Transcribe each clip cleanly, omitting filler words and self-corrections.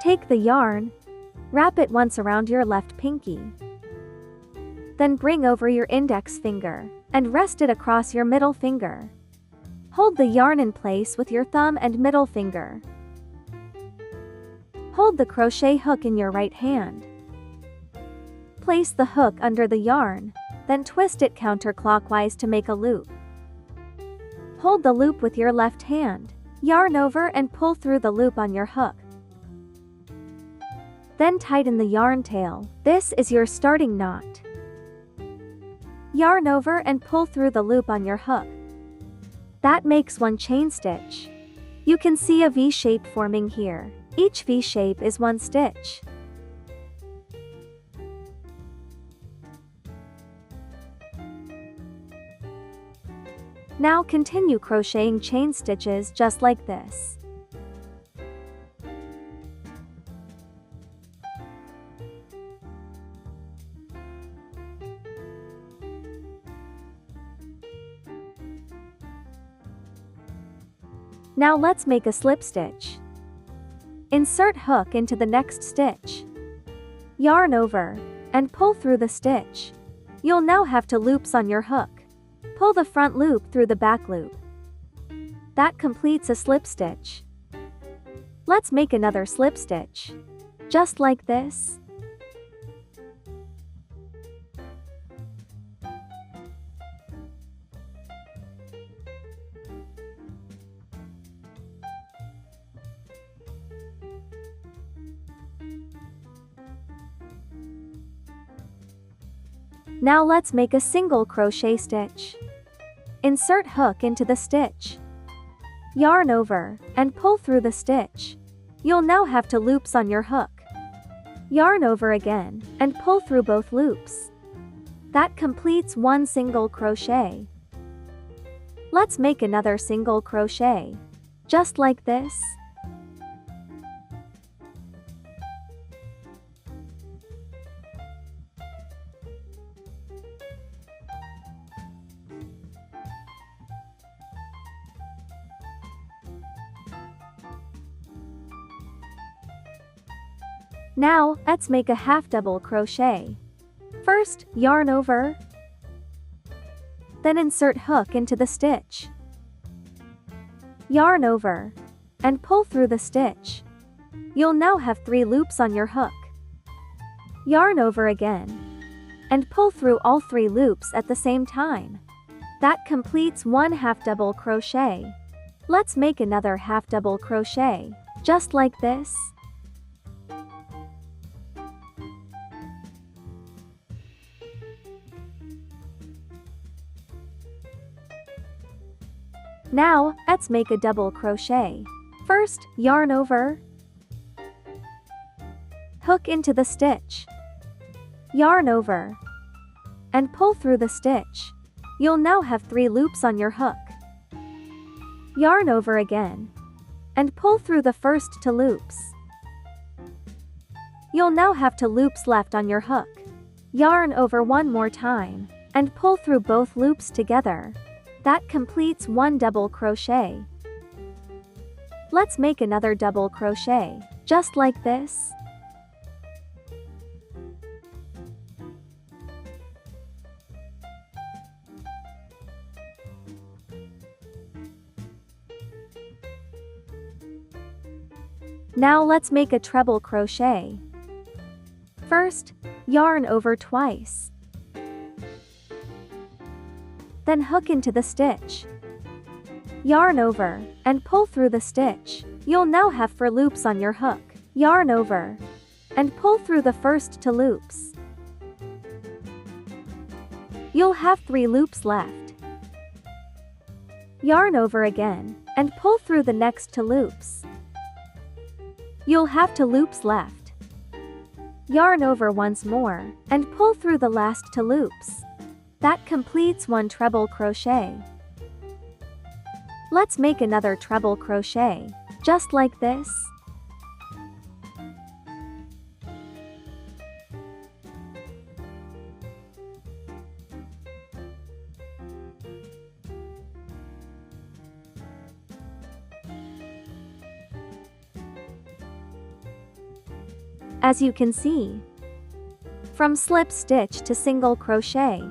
Take the yarn, wrap it once around your left pinky. Then bring over your index finger and rest it across your middle finger. Hold the yarn in place with your thumb and middle finger. Hold the crochet hook in your right hand. Place the hook under the yarn, then twist it counterclockwise to make a loop. Hold the loop with your left hand, yarn over and pull through the loop on your hook. Then tighten the yarn tail. This is your starting knot. Yarn over and pull through the loop on your hook. That makes one chain stitch. You can see a V shape forming here. Each V shape is one stitch. Now continue crocheting chain stitches just like this. Now let's make a slip stitch. Insert hook into the next stitch. Yarn over, and pull through the stitch. You'll now have 2 loops on your hook. Pull the front loop through the back loop. That completes a slip stitch. Let's make another slip stitch. Just like this. Now let's make a single crochet stitch. Insert hook into the stitch. Yarn over, and pull through the stitch. You'll now have 2 loops on your hook. Yarn over again, and pull through both loops. That completes 1 single crochet. Let's make another single crochet. Just like this. Now, let's make a half double crochet. First, yarn over. Then insert hook into the stitch. Yarn over, and pull through the stitch. You'll now have 3 loops on your hook. Yarn over again, and pull through all 3 loops at the same time. That completes 1 half double crochet. Let's make another half double crochet, just like this. Now, let's make a double crochet. First, yarn over. Hook into the stitch. Yarn over. And pull through the stitch. You'll now have 3 loops on your hook. Yarn over again. And pull through the first 2 loops. You'll now have 2 loops left on your hook. Yarn over one more time, and pull through both loops together. That completes 1 double crochet. Let's make another double crochet, just like this. Now let's make a treble crochet. First, yarn over twice. Then hook into the stitch. Yarn over, and pull through the stitch. You'll now have 4 loops on your hook. Yarn over, and pull through the first 2 loops. You'll have 3 loops left. Yarn over again, and pull through the next 2 loops. You'll have 2 loops left. Yarn over once more, and pull through the last 2 loops. That completes 1 treble crochet. Let's make another treble crochet, just like this. as you can see. From slip stitch to single crochet,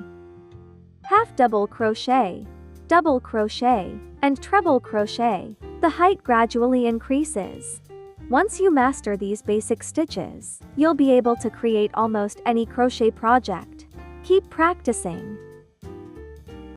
half double crochet, double crochet, and treble crochet, the height gradually increases. Once you master these basic stitches, you'll be able to create almost any crochet project. Keep practicing.